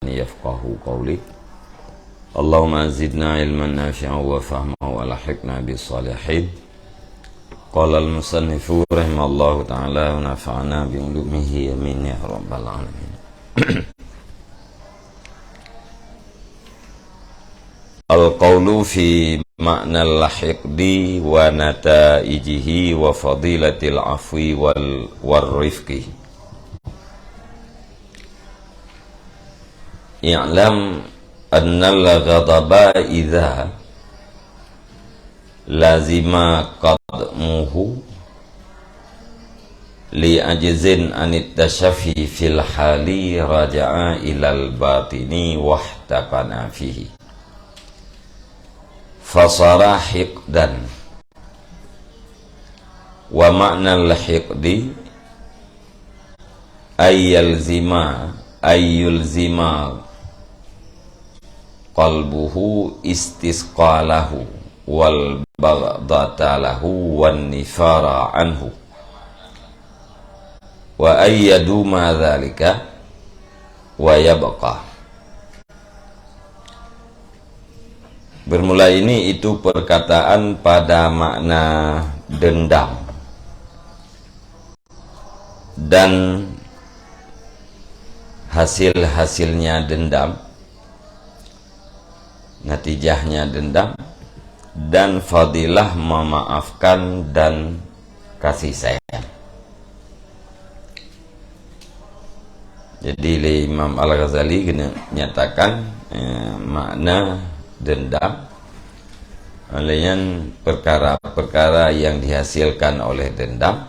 يفقهوا قولي اللهم زدنا علما نافعا وفهما والحقنا بالصالحين. قال المصنف رحمه الله تعالى ونفعنا بعلومه آمين يا رب العالمين. Al-qawlu fi ma'na al-hiqdi wa nataijihi wa fadilatil afwi wal rifqi. I'lam annal ghadaba idha lazima qadmuhu li ajzin anit tashafi fil hali raja'a ilal batini wahtaqana fihi fasara hiqdan wa ma'nal hiqdi ayyulzima qalbuhu istisqalahu wal baghdatalahu wan nifara anhu wa ayyadu ma dhalika wa yabqa. Bermula ini itu perkataan pada makna dendam dan hasil-hasilnya dendam, natijahnya dendam, dan fadilah memaafkan dan kasih sayang. Jadi Imam Al-Ghazali menyatakan makna dendam lain perkara-perkara yang dihasilkan oleh dendam,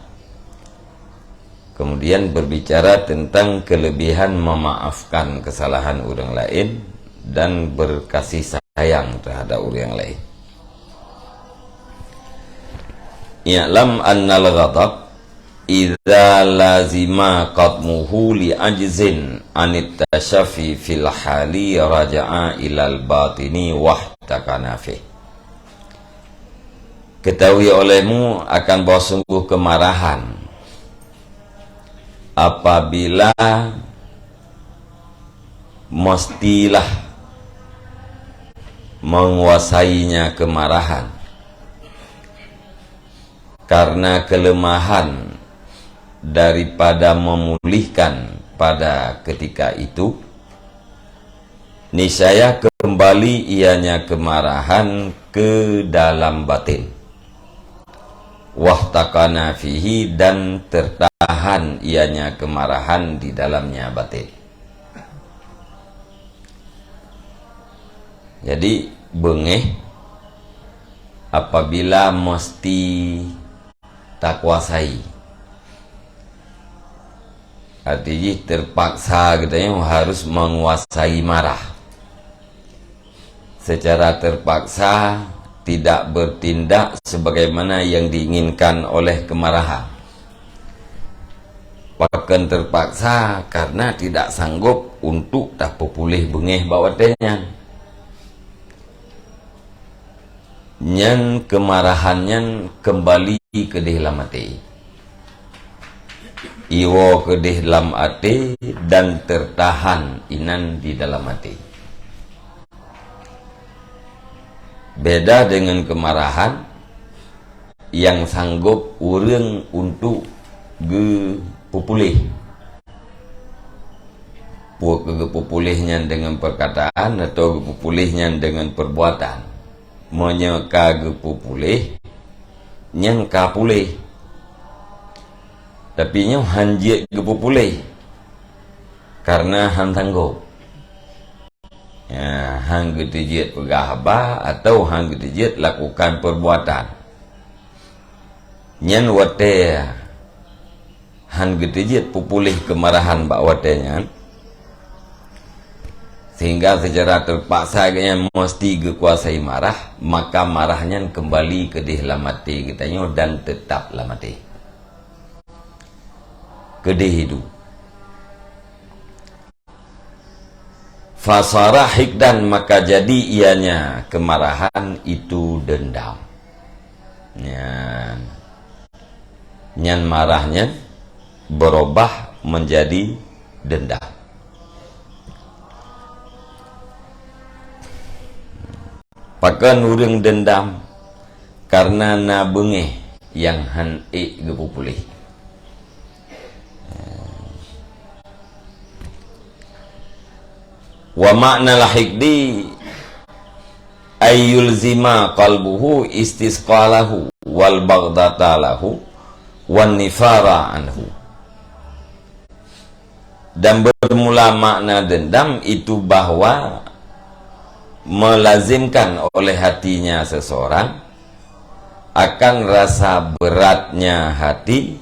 kemudian berbicara tentang kelebihan memaafkan kesalahan orang lain dan berkasih sayang terhadap orang lain. I'lam annal ghadab idza lazima qadmuhu li ajzin anit tashafi fil hali raja'a ilal batini wahtaqana fi. Ketahui olehmu akan bahwa sungguh kemarahan apabila mestilah menguasainya kemarahan karena kelemahan daripada memulihkan pada ketika itu, niscaya kembali ianya kemarahan ke dalam batin, wahtaqana fihi, dan tertahan ianya kemarahan di dalamnya batin. Jadi bengeh apabila mesti tak kuasai, artinya terpaksa katanya harus menguasai marah secara terpaksa, tidak bertindak sebagaimana yang diinginkan oleh kemarahan, bahkan terpaksa karena tidak sanggup untuk tak pulih bengeh bawatnya, nyan kemarahannya kembali ke dalam hati, iwo ke dalam hati dan tertahan inan di dalam hati. Beda dengan kemarahan yang sanggup urang untuk pupulih, pupulihnya dengan perkataan atau pupulihnya dengan perbuatan, menyeka pupulih nyan kapulih, tapi nyo hanjik gepupulih karena han sanggup. Ya, hang getijit pegahaba atau hang getijit lakukan perbuatan. Nyan wate han getijit pupulih kemarahan bak watenya, sehingga secara terpaksa yang mesti kuasai marah, maka marahnya kembali ke dalam hati kitanya dan tetap dalam hati, ke hidup. Fasara hikdan, maka jadi ianya kemarahan itu dendam. Nyan marahnya berubah menjadi dendam. pakan urang dendam karena na bengeh yang han gepupulih. Wa makna lahikdi ayyul zima qalbuhu istisqalahu wal baghdatalahu wan nifara anhu. Dan bermula makna dendam itu bahwa melazimkan oleh hatinya seseorang akan rasa beratnya hati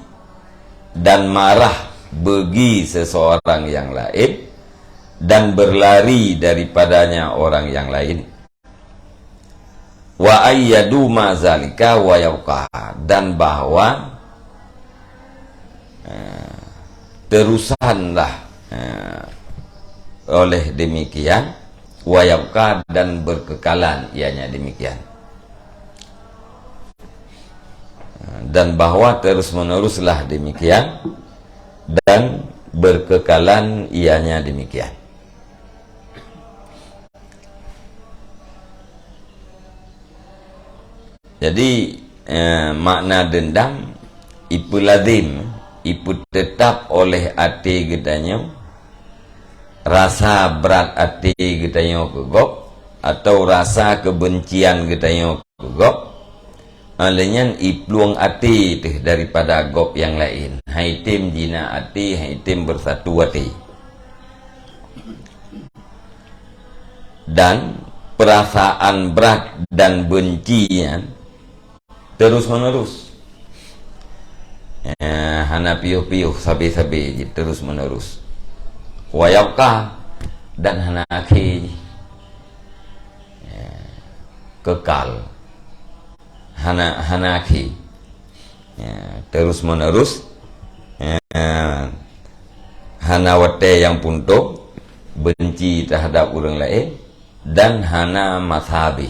dan marah bagi seseorang yang lain dan berlari daripadanya orang yang lain. Wa ayyadu ma zalika wa yauqa, dan bahwa terusanlah oleh demikian wa yauqa, dan berkekalan ianya demikian, dan bahwa terus meneruslah demikian dan berkekalan ianya demikian. Jadi makna dendam ipu lazim, ipu tetap oleh ati gedanya, rasa berat ati gedanya kegop, atau rasa kebencian gedanya kegop, alenya ipluang ati teh daripada gop yang lain. Haitim jina ati, haitim bersatu ati. Dan perasaan berat dan bencian terus menerus, hana piuh-piuh sabi-sabi terus menerus. Wayauka, dan hana akhi kekal, hana akhi terus menerus, hana wate yang puntuk benci terhadap orang lain, dan hana mazhabi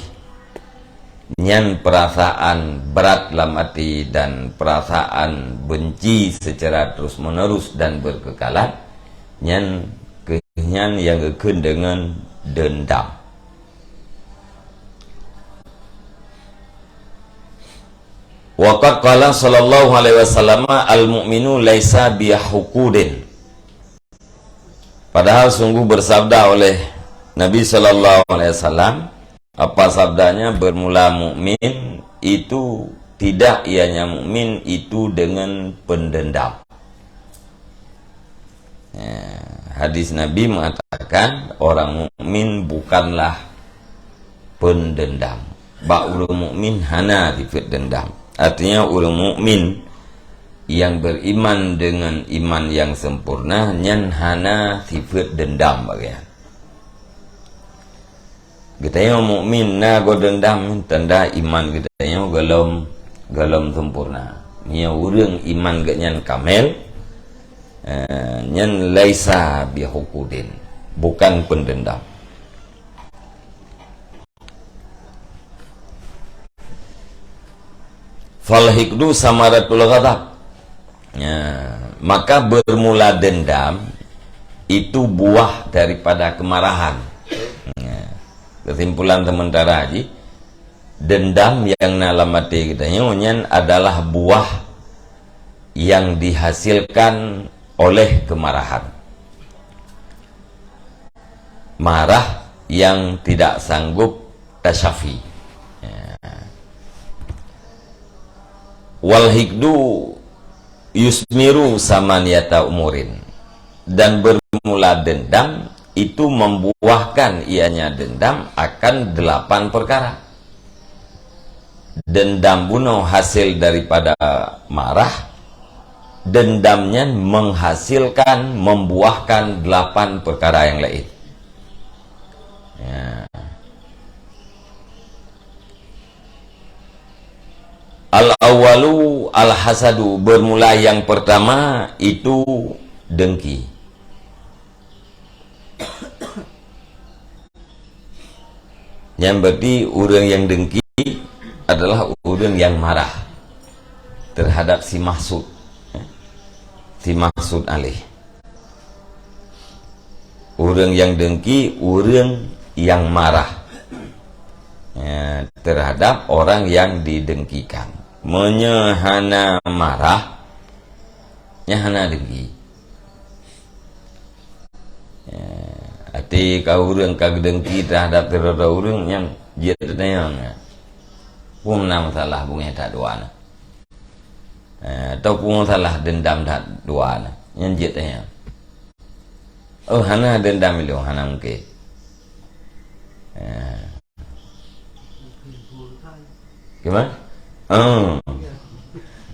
nyan perasaan berat dalam hati dan perasaan benci secara terus menerus dan berkekalan, nyan yang gekun dengan dendam. Waqad qala sallallahu alaihi wasallam al-mu'minu laisa bihukudin. Padahal sungguh bersabda oleh Nabi sallallahu alaihi wasallam, apa sabdanya? Bermula mukmin itu tidak ianya mukmin itu dengan pendendam. Hadis Nabi mengatakan orang mukmin bukanlah pendendam. Orang mukmin hana tifat dendam. Artinya orang mukmin yang beriman dengan iman yang sempurna nyan hana tifat dendam bagian. Kita yang mukmin na go dendam tanda iman kita yang galom sempurna. Nya urang iman gak nyan kamel, nyan laisa bihukudin, bukan pendendam. Fal hikdu samaratul ghadab. Maka bermula dendam itu buah daripada kemarahan. Kesimpulan sementara haji, dendam yang dalam hati kita nyan adalah buah yang dihasilkan oleh kemarahan. Marah yang tidak sanggup tasyafi. Wal hikdu yusmiru samaniyata umurin, dan bermula dendam itu membuahkan ianya dendam akan 8 perkara. Dendam bunuh hasil daripada marah, dendamnya menghasilkan, membuahkan 8 perkara yang lain. Al-awwalu al-hasadu, bermula yang pertama itu dengki. Yang berarti orang yang dengki adalah orang yang marah terhadap si maksud alih. Orang yang dengki, orang yang marah terhadap orang yang didengkikan. Menyehana marah, nyehana dengki. Arti kau urang kau dengki terhadap orang yang dia tertayang. Pun nama salah bunga tak dua na. Atau pun salah dendam tak dua na. Yang dia tertayang. Oh hana dendam itu hana mungkin. Gimana?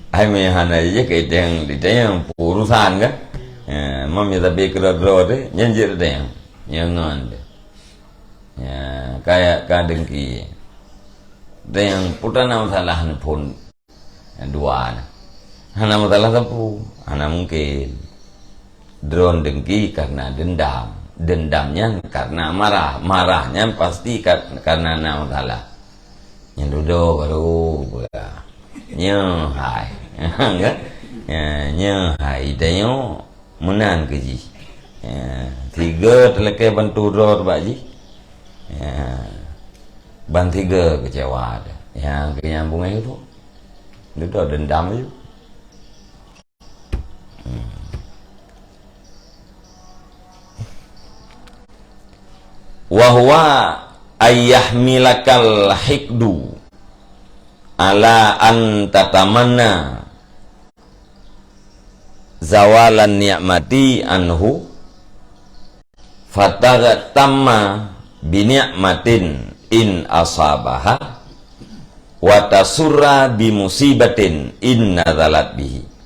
Ai me hana je ke yang urusan kan? Mami tapi kira-kira deh, nyanjir deh, nyangan deh. Kayak kadengki. Yang putana masalah pun dua. Hana masalah sapu, hana mungkin. Drone dengki karena dendam. Dendamnya karena marah, marahnya pasti karena masalah. Yang duduk baru nyehai, kan? Nyehai tanya menan keji. Tiga terlekai bantu dor baji. Ban tiga kecewa ada. Yang kenyambungan itu, dendam itu. Wahwa ayyahmilakal hikdu ala an tatamanna zawalan ni'mati anhu fatatamma bi ni'matin in asabaha wa tasurra bi musibatin in nazalat bihi.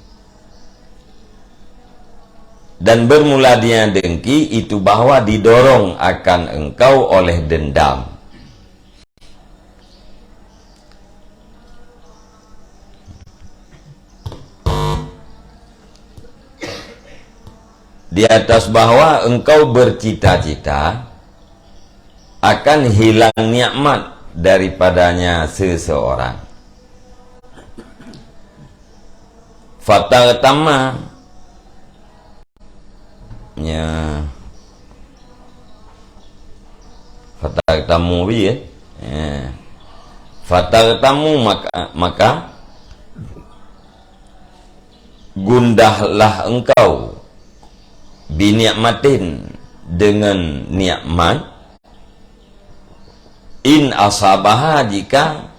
Dan bermula dia dengki itu bahwa didorong akan engkau oleh dendam. Di atas bahwa engkau bercita-cita akan hilang nikmat daripadanya seseorang. Fatatama fatal tamu bi fatal tamu maka gundahlah engkau bini'matin dengan nikmat in asabaha jika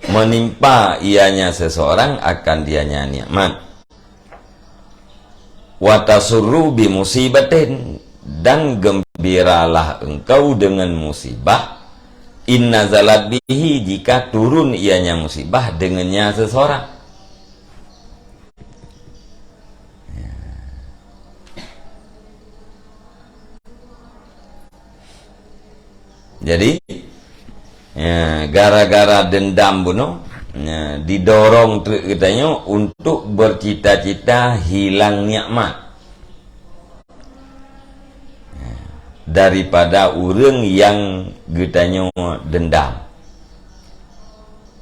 menimpa ianya seseorang akan dianya nikmat watasurru bi musibatin dan gembiralah engkau dengan musibah in nazalat bihi jika turun ianya musibah dengannya seseorang. Jadi gara-gara dendam bunuh didorong katanya untuk bercita-cita hilang nikmat daripada orang yang katanya dendam.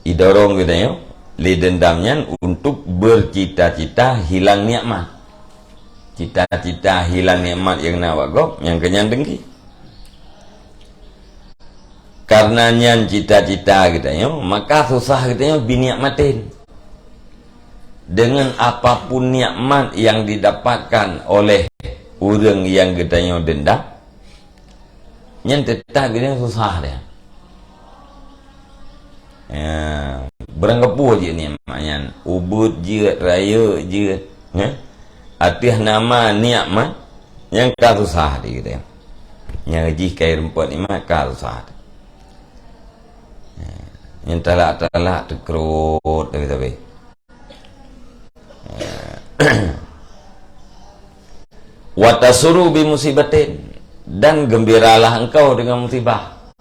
Didorong katanya li dendamnya untuk bercita-cita hilang nikmat. Cita-cita hilang nikmat yang nawagok yang kenyang dengki. Karena nyan cita-cita katanya, maka susah katanya binikmatin. Dengan apapun nikmat yang didapatkan oleh orang yang katanya dendam, nyan tetap katanya susah dia. Beranggapu je ni maknanya ubud je, raya je, atih nama nikmat yang ka susah dia katanya. Yang jih kai rumput ni mah ka susah. Yang talak-talak terkerut tapi watasuru bi musibatin dan gembiralah engkau dengan musibah.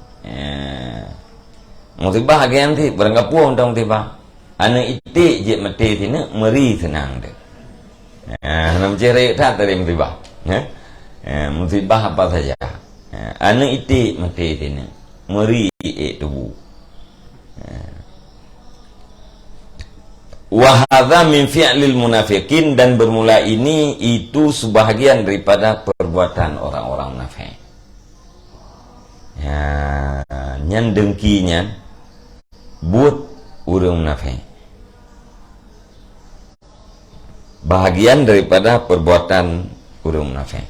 Musibah lagi nanti beranggapu tentang musibah anu itik je mati sini meri senang deh. Nam cerai tak dari musibah. Musibah apa saja anu itik mati sini meri tubuh. Wahadha min fi'lil munafikin dan bermula ini itu sebahagian daripada perbuatan orang-orang munafik. nyan dengkinya buat urang munafik. Bahagian daripada perbuatan urang munafik.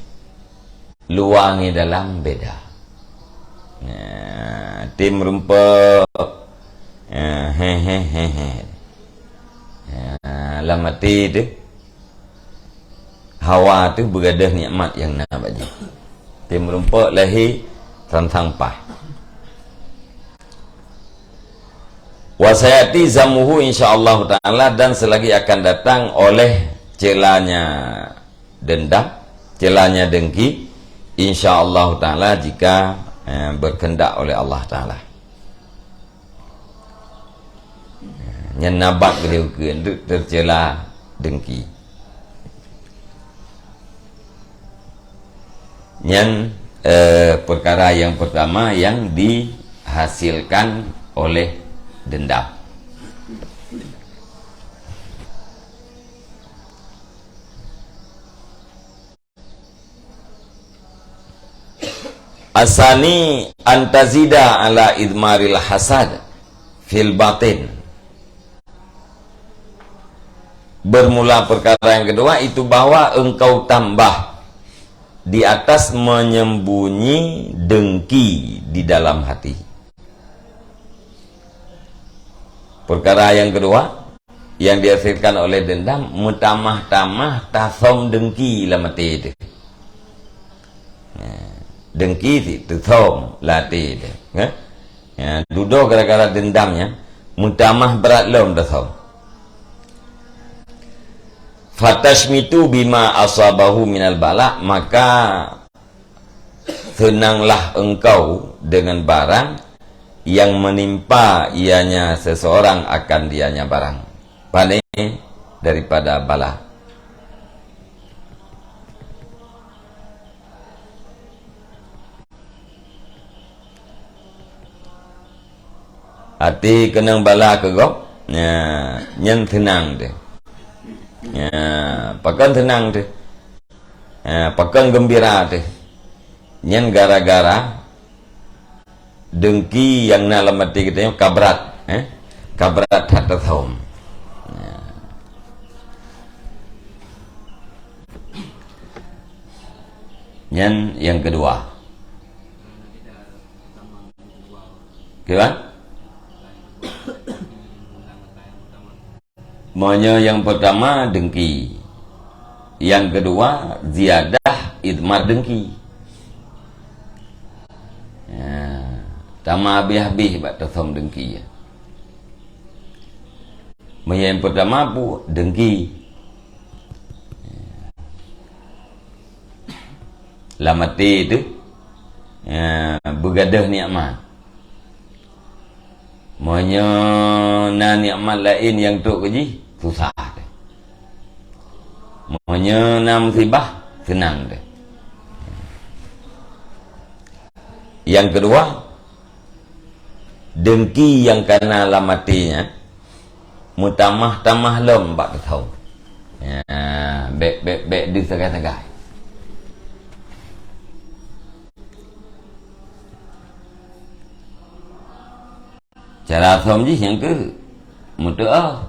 Luangi dalam beda. Tim rumpa lamati tu hawa tu bergadah nikmat yang nak bagi. Tim rumpa lahir tentang pah. Wasayati zamuhu insyaallah taala, dan selagi akan datang oleh celanya dendam, celanya dengki, insyaallah taala jika berkehendak oleh Allah taala. Yang nabat beliau tercela dengki. Yang perkara yang pertama yang dihasilkan oleh dendam. Asani antazida ala idmaril hasad fil batin. Bermula perkara yang kedua itu bahwa engkau tambah di atas menyembunyi dengki di dalam hati. Perkara yang kedua yang dihasilkan oleh dendam, mutamah-tamah tasom dengki lamati itu. Dengki itu thom latih itu. Duduk gara-gara dendamnya, mutamah berat lom dathom. Fatashmitu bima asabahu minal bala, maka tenanglah engkau dengan barang yang menimpa ianya seseorang akan dianya barang. Pane daripada bala. Hati kenang bala ke gop, nyen tenang deh. Pakan tenang deh. Pakan gembira deh. Nyen gara-gara dengki yang dalam hati kita kabrat, kabrat hatat home. Yang kedua, gimana? Maunya yang pertama dengki, yang kedua ziyadah idmar dengki. Tama habis-habis bak tasam dengki. Yang pertama bu dengki. Lamati itu bergadah nikmat. Maunya na nikmat lain yang tu keji susah deh. Maunya na musibah senang deh. Yang kedua dengki yang karena lamatinya mutamah-tamah lom bak tahu. Bek di segai-segai. Cara som ji yang ke mutaa.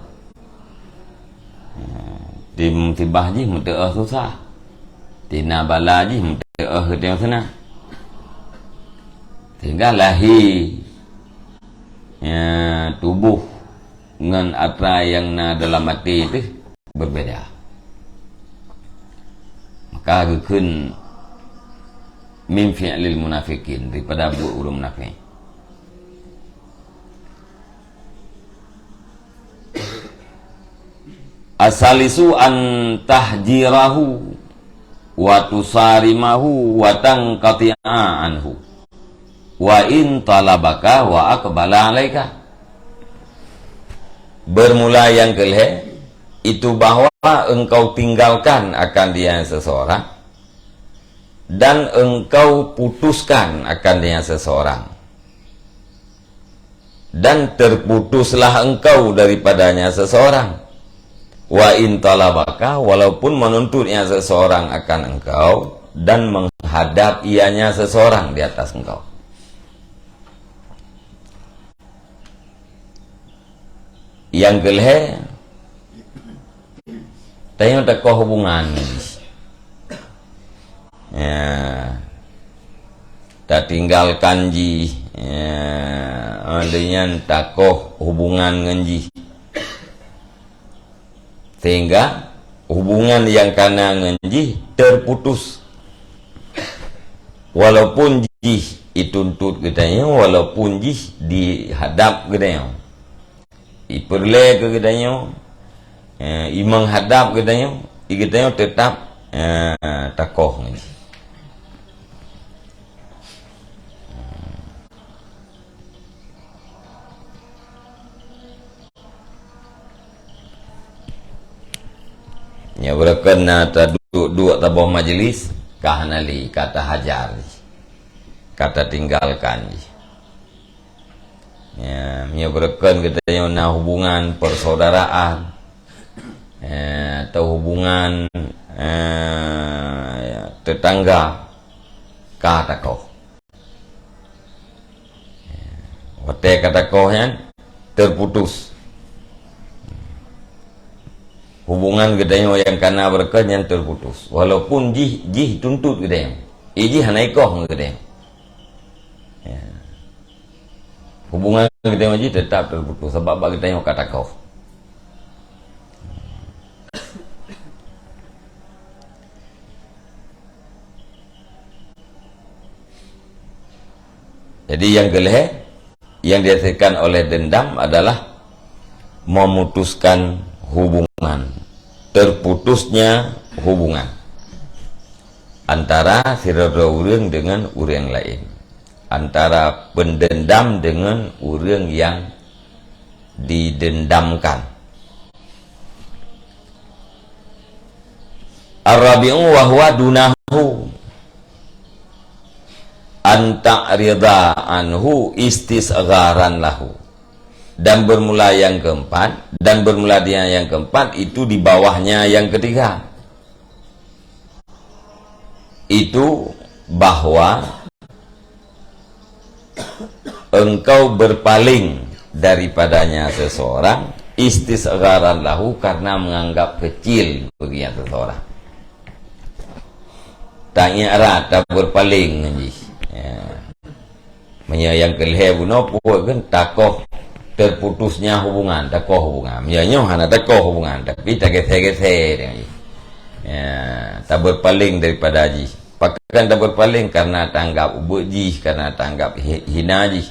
Di musibah ji mutaa susah. Tina bala ji mutaa yang senang. Sehingga lahir tubuh dengan atra yang na dalam hati itu berbeda. Maka rukun min fi'lil munafikin daripada buat urang munafik. Asalisu an tahjirahu wa tusarimahu wa tanqati'a anhu wa in talabaka wa aqbala alaika. Bermula yang kelih itu bahwa engkau tinggalkan akan dia seseorang dan engkau putuskan akan dia seseorang dan terputuslah engkau daripadanya seseorang. Wa in talabaka, walaupun menuntutnya seseorang akan engkau dan menghadap ianya seseorang di atas engkau. Yang kelhe tanya takoh hubungan ya, tak tinggalkan ji ya, dengan takoh hubungan ngenji, sehingga hubungan yang kana ngenji terputus, walaupun jih dituntut gedanya, walaupun jih dihadap gedanya, iperle ke gedanya, imang hadap gedanya, gedanya tetap takoh ngenji. Ya berkena duduk tabah majlis kahanali kata hajar, kata tinggalkan. Ya berken kita na hubungan persaudaraan atau hubungan tetangga kata kau. Wate kata kau yang terputus. Hubungan gedanya yang kana berken yang terputus, walaupun jih tuntut gedanya, iji hanai koh gedanya. Hubungan gedanya jih tetap terputus sebab gedanya kata kau. Jadi yang geleh yang dihasilkan oleh dendam adalah memutuskan hubungan, terputusnya hubungan antara sirada urang dengan urang lain, antara pendendam dengan urang yang didendamkan. Ar-rabi'u wa huwa dunahu anta ridha anhu istisgharan lahu. Dan bermula yang keempat, dan bermula dia yang keempat itu di bawahnya yang ketiga, itu bahwa engkau berpaling daripadanya seseorang istisgharan lahu, karena menganggap kecil bagian seseorang. Tanya rata berpaling ya. Yang kelih buno kan takoh terputusnya hubungan, takoh hubungan. Ya nyohana takoh hubungan, tapi tak gese-gese. Ya, tak berpaling daripada ji. Pakai tak berpaling karena tanggap ubuji, karena tanggap hina ji.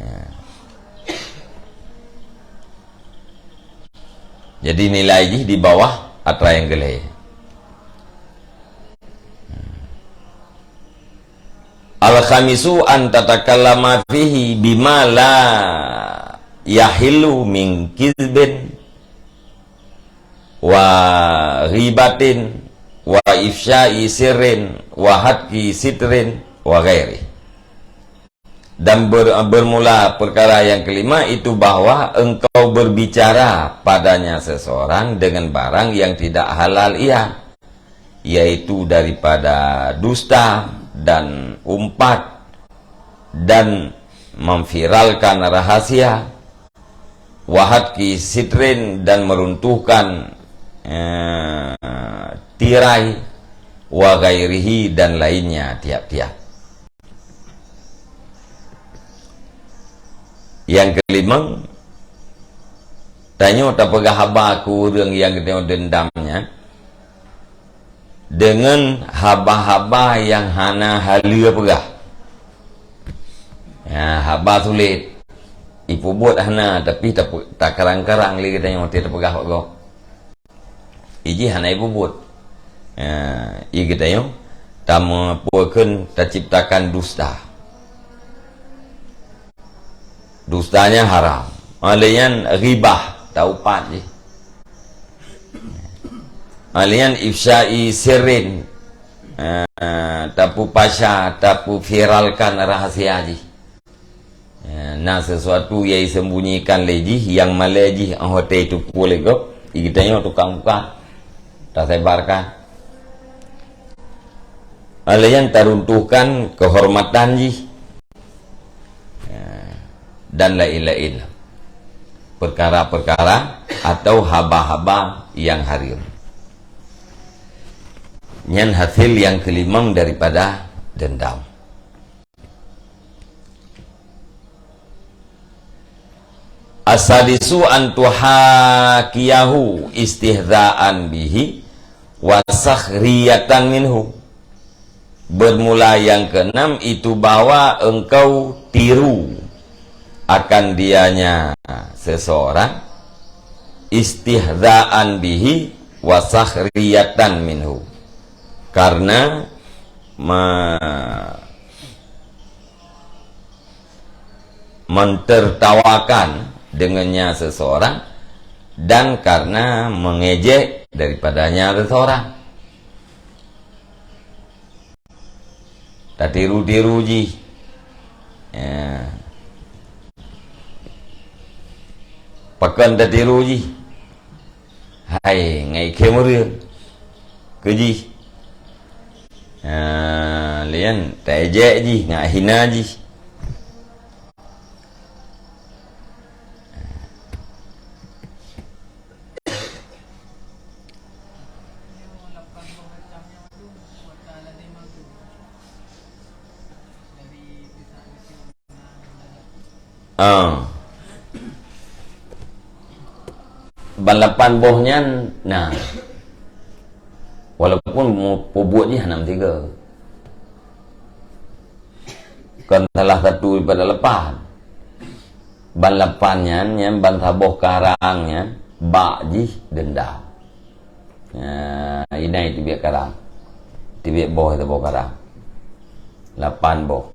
Ya. Jadi nilai ji di bawah triangle. Al-khamisu an tatakallama fihi bima la yahilu min kizbin wa ghibatin wa ifsya'i sirrin wa hatki sitrin wa ghairi. Dan bermula perkara yang kelima itu bahwa engkau berbicara padanya seseorang dengan barang yang tidak halal ia, yaitu daripada dusta dan umpat dan memviralkan rahasia, wahatki sitrin dan meruntuhkan tirai, wa gairihi dan lainnya tiap-tiap. Yang kelima, tanya tak pegah haba aku orang yang dendamnya dengan haba-haba yang hana halia pegah. Ya, haba sulit ipu buat hana, tapi tak karang-karang lagi kita yang tidak pegah kok. Iji hana ipu buat. Ya, i kita yang tak mempuakan, tak ciptakan dusta. Dustanya haram. Alian ribah, tak upat je. Alian ifsya'i sirrin, tapu pasha, tapu viralkan rahasia ji. Nah sesuatu yang sembunyikan leji, yang maleji hotel itu boleh go, ikitanya tukang buka, tak sebarkan. Alian teruntuhkan kehormatan ji, dan lain-lain. perkara-perkara atau haba-haba yang haram. Nyan hasil yang kelimang daripada dendam. Asadisu antuhakiyahu istihza'an bihi wa sakhriyatan minhu. Bermula yang keenam itu bahwa engkau tiru akan dianya seseorang, istihza'an bihi wa sakhriyatan minhu, karena mentertawakan dengannya seseorang dan karena mengejek daripadanya seseorang. Tak tiru-tiru ji. Ya. Pakan tak tiru ji. Hai, ngai kemur ke ji. Lian tak ejek ji, ngai hina ji. Balapan bohnya, nah, walaupun mau buatnya 63, kan salah satu daripada lepan. Balapannya, yang bantah boh karangnya, bakji dendam. Ini itu biar karang, itu biar boh itu boh karang, 8 boh.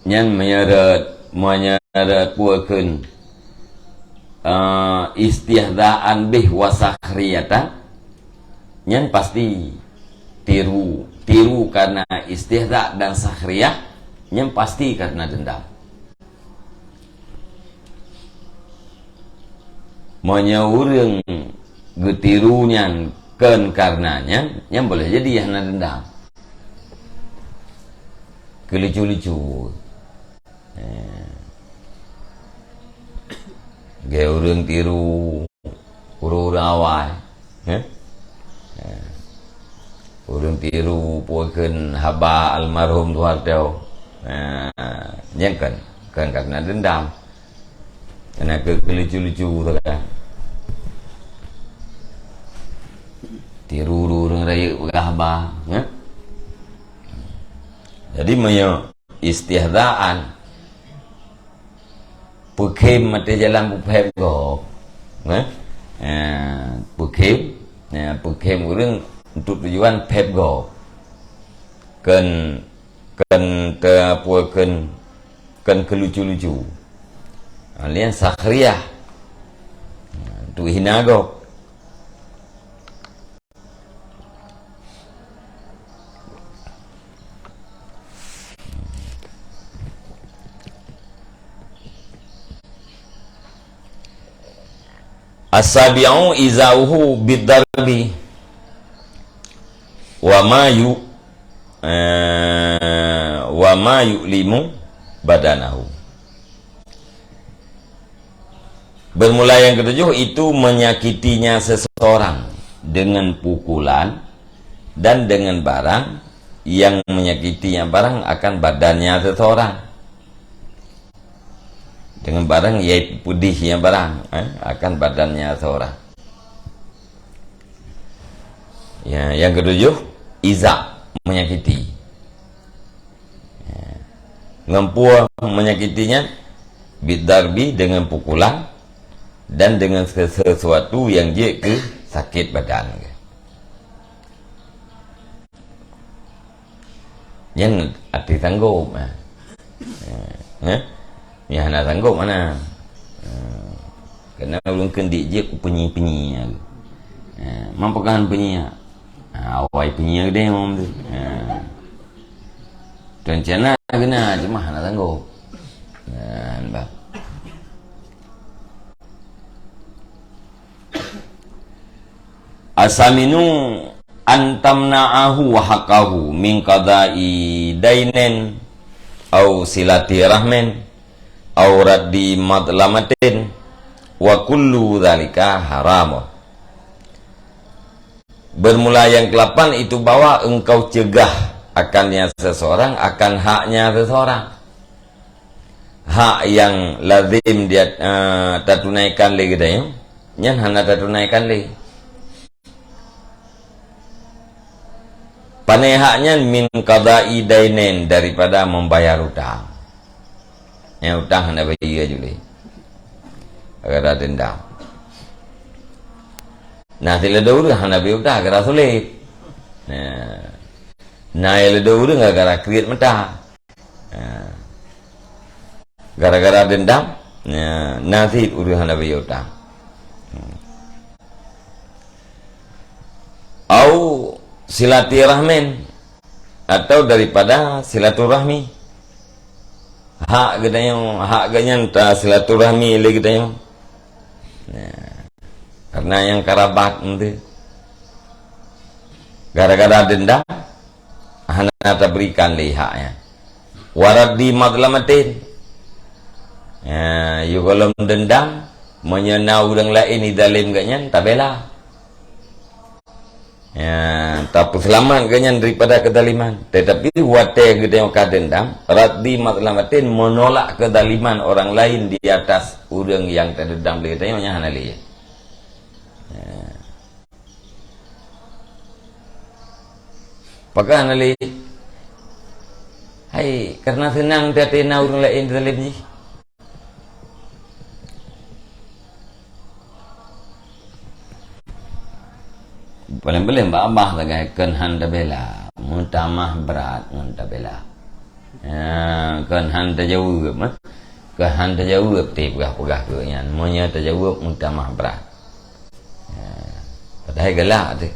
Yang menyeret puakeun istihza'an bih wa sakhriyatan, yang pasti tiru karena istihza' dan sakhriyah, yang pasti karena dendam. Menyeureng getirunya kan karenanya, yang boleh jadi karena dendam. Kelucu-lucu. Gaya orang tiru orang awal, orang tiru puakeun haba almarhum tuharteu, yang kan karena dendam, karena kelucu-lucu tu kan. Tiru orang raya haba, jadi menyo istihza'an pukim mati jalan pukem go, pukim orang untuk tujuan pep go, kan terpuakan kan kelucu-lucu, alian sakhriyah, tu hina go. As-sabi'u izauhu bidarbi wa ma yu'limu badanahu. Bermula yang ketujuh itu menyakitinya seseorang dengan pukulan dan dengan barang yang menyakitinya barang akan badannya seseorang. Dengan barang yaitu pudihnya barang akan badannya seorang. Ya, yang ketujuh iza, menyakiti. Ngempua menyakitinya bidarbi, dengan pukulan dan dengan sesuatu yang dia ke sakit badan. Yang hati sanggup. Ya nak sanggup mana? Kena ulun kendik je ku penyi-penyi. Mampakan penyi. Awai penyi dia mam tu. rencana kena cuma nak tangguh. Nampak. Asaminu antamna'ahu wa haqqahu min qada'i dainin au silati rahmin au raddi madlamatin wa kullu dzalika haram. Bermula yang ke-8 itu bahwa engkau cegah akannya seseorang akan haknya seseorang. Hak yang lazim dia tak tunaikan lagi dah, nyan hana tak tunaikan lagi. Panai haknya min qada'i dainin, daripada membayar utang. Yang utang hendak bayar juga. Agar ada dendam. Nah, tidak ada urut hendak bayar utang agar sulit. Nah, yang ada urut agar kreat mentah. Gara-gara dendam, nanti urut hendak bayar utang. Au silaturahmin, atau daripada silaturahmi. Hak gedanya, hak gedanya entah silaturahmi lagi gedanya. Karena yang karabat itu gara-gara dendam hana tak berikan lagi haknya. Waradi madlamatin, you kalau dendam menyenau orang lain di dalam gedanya tak bela. Tapi selamat ganyan daripada kedaliman. Tetapi wate gede yang kadendam raddi matlamatin, menolak kedaliman orang lain di atas orang yang terdendam dia tanya nya hanali. Pakai hanali. Hai, karena senang dia tena orang lain di dalam ni. Paling-paling abah lagi kenhan bela, mutamah berat muntah bela. Kenhan terjawab, kenhan terjawab pegah-pegah ke yang monya terjawab mutamah berat. Padahal gelak tu.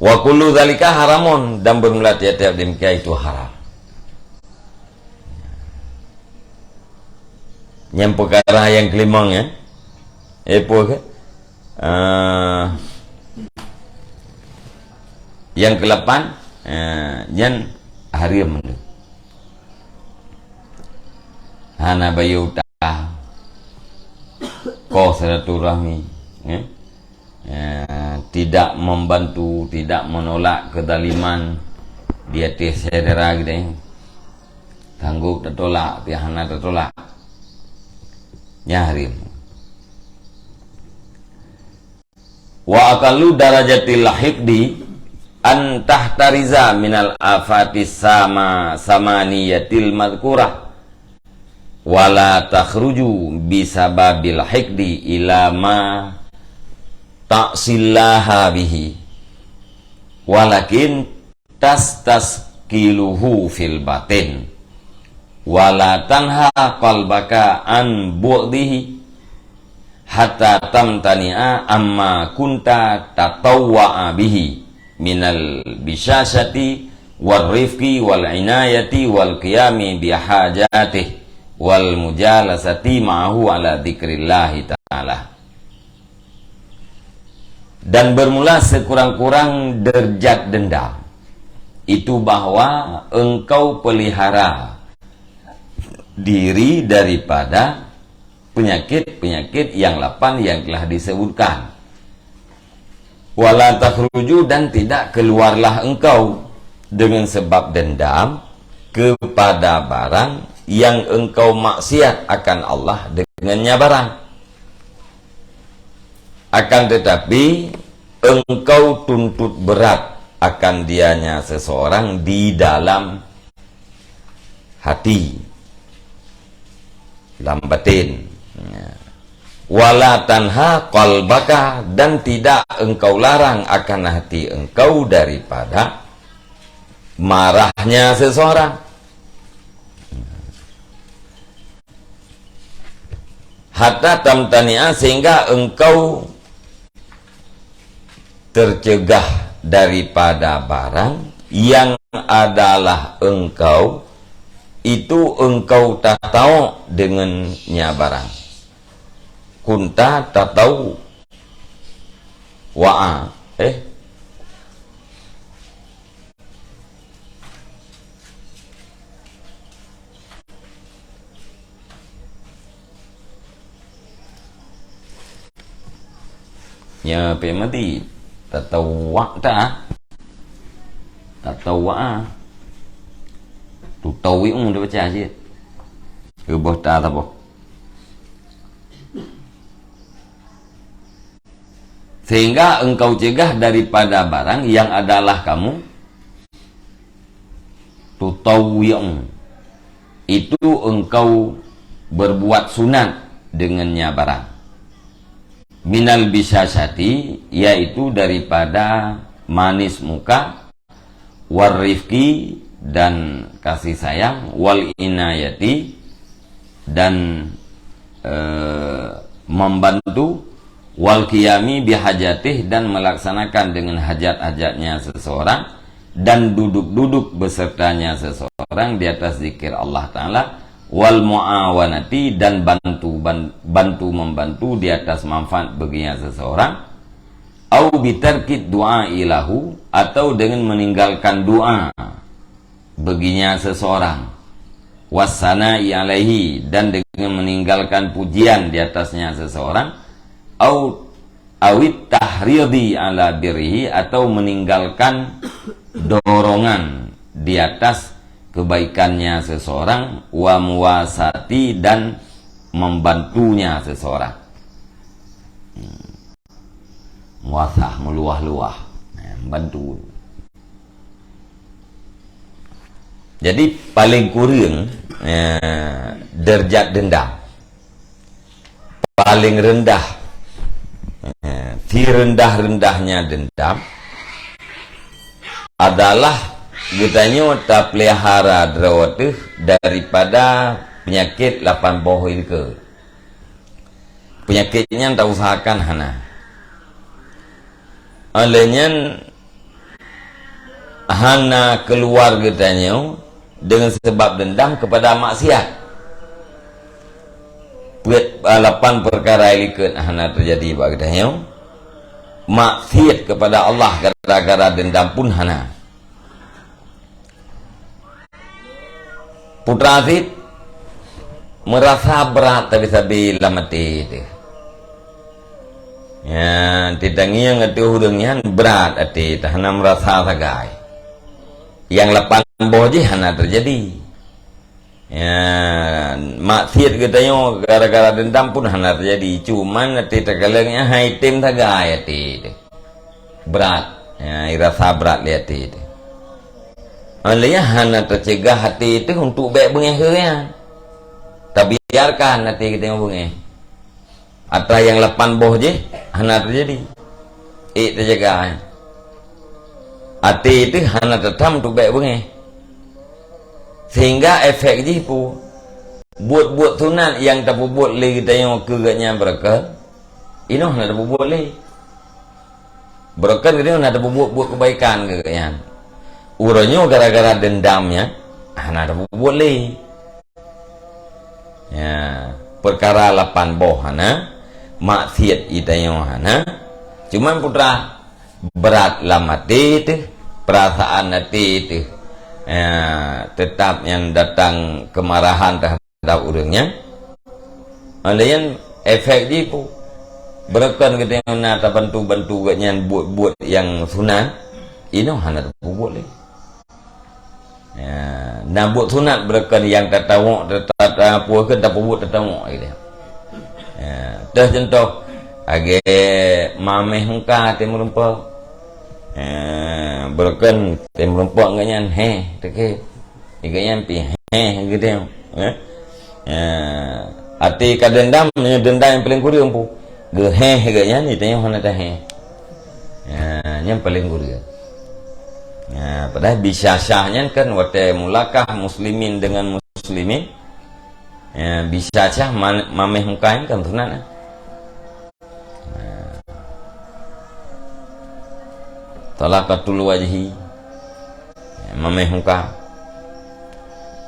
Wa kullu dzalika haramun, dan bermula tiap-tiap demikian itu haram. Yang perkara yang kelima apa ke? Yang ke-8 yang haram tu. Hana bayu utang, kau silaturahmi, tidak membantu, tidak menolak kedaliman dia tersedera gitu. Tangguh tertolak, pihana tertolak. Nyarim. Wa aqallu darajatil hiqdi an tahtariza minal afati samaniyatil madhkurah wala takhruju bisababil hiqdi ila ma ta'sillaha bihi walakin taskiluhu fil batin wala tanha qalbaka an bu'dihi hatta tamtani'a amma kunta tatawwa'a bihi minal bisyasati wal rifqi wal inayati wal qiyami bihajatih wal mujalasati ma'ahu ala dzikrillahi ta'ala. Dan bermula sekurang-kurang derajat dendam itu bahwa engkau pelihara diri daripada penyakit-penyakit yang 8 yang telah disebutkan. Wala takhruju, dan tidak keluarlah engkau dengan sebab dendam kepada barang yang engkau maksiat akan Allah dengannya barang. Akan tetapi engkau tuntut berat akan dianya seseorang di dalam hati, dalam batin. Wala tanha qalbaka, dan tidak engkau larang akan hati engkau daripada marahnya seseorang. Hatta tamtani'a, sehingga engkau tercegah daripada barang yang adalah engkau itu engkau tak tahu dengannya barang. Kunta tak tahu wa'a ya pemati tak tahu wa'a tak tahu wa'a tu tahu dia baca aja ke boh tak apa. Sehingga engkau cegah daripada barang yang adalah kamu tutawwi'un, itu engkau berbuat sunat dengannya barang. Minal bisyasati, yaitu daripada manis muka, warrifki, dan kasih sayang, wal inayati, dan membantu, wal qiyami bihajatih, dan melaksanakan dengan hajat-hajatnya seseorang, dan duduk-duduk besertanya seseorang di atas zikir Allah Ta'ala, wal muawanati, dan membantu di atas manfaat baginya seseorang, au bitarkid du'a ilahu, atau dengan meninggalkan doa baginya seseorang, wassana'i alaihi, dan dengan meninggalkan pujian di atasnya seseorang, awit tahridi ala birrihi, atau meninggalkan dorongan di atas kebaikannya seseorang, wa muwasati, dan membantunya seseorang. Muasah, meluah-luah, membantu. Jadi paling kurang derajat dendam, paling rendah, rendah-rendahnya dendam adalah getanya tak pelihara drawatih daripada penyakit 8 boh itu. Penyakitnya tak usahakan hana. Olehnya hana keluar getanya dengan sebab dendam kepada maksiat. 8 perkara ilikut hana terjadi bagdahnya. Maksiat kepada Allah gara-gara dendam pun hana. Putra Aziz merasa berat tapi lamati itu. Ya, tidak yang ngerti hudungnya berat hati, hana merasa sagai. Yang 8 boh je hana terjadi. Ya, maksiat katanya gara-gara dendam pun hana terjadi. Cuman hati terkalangnya hai tim sagai hati itu. Berat. Ya, rasa berat lihat itu. Olehnya hana tercegah hati itu untuk baik bengeh. Tapi biarkan hati kita yang bengeh. Atau yang 8 boh je hana terjadi. Tercegah. Hati itu hana tetap untuk baik bengeh. Sehingga efek je pun buat sunat yang tak buat le kita yang kegatnya berkah. Ini hana tak buat le. Berkah kita hana tak buat kebaikan kegatnya. Uranya gara-gara dendamnya hana tak buat le. Ya, perkara 8 boh hana, maksiat kita yang hana. Cuman putra berat lamati itu, perasaan hati itu. Ya, tetap yang datang kemarahan terhadap orangnya. Olehnya efek dia pun berkan kita yang nak bantu katnya buat yang sunat. Ini hana buat lagi. Ya, nak buat sunat berkan yang tertawak apa ke tak buat tertawak gitu. Ya, dah contoh age mameh muka timur rumpah. Berkan tim rumput ganyan teke ganyan pi gitu ati kadendam dendam yang paling kurang pu ganyan itu yang hana teh yang paling kurang. Padahal bisa syahnya kan wate mulakah muslimin dengan muslimin bisa syah mameh mukain kan sunat. talaqatul wajhi, mameh muka,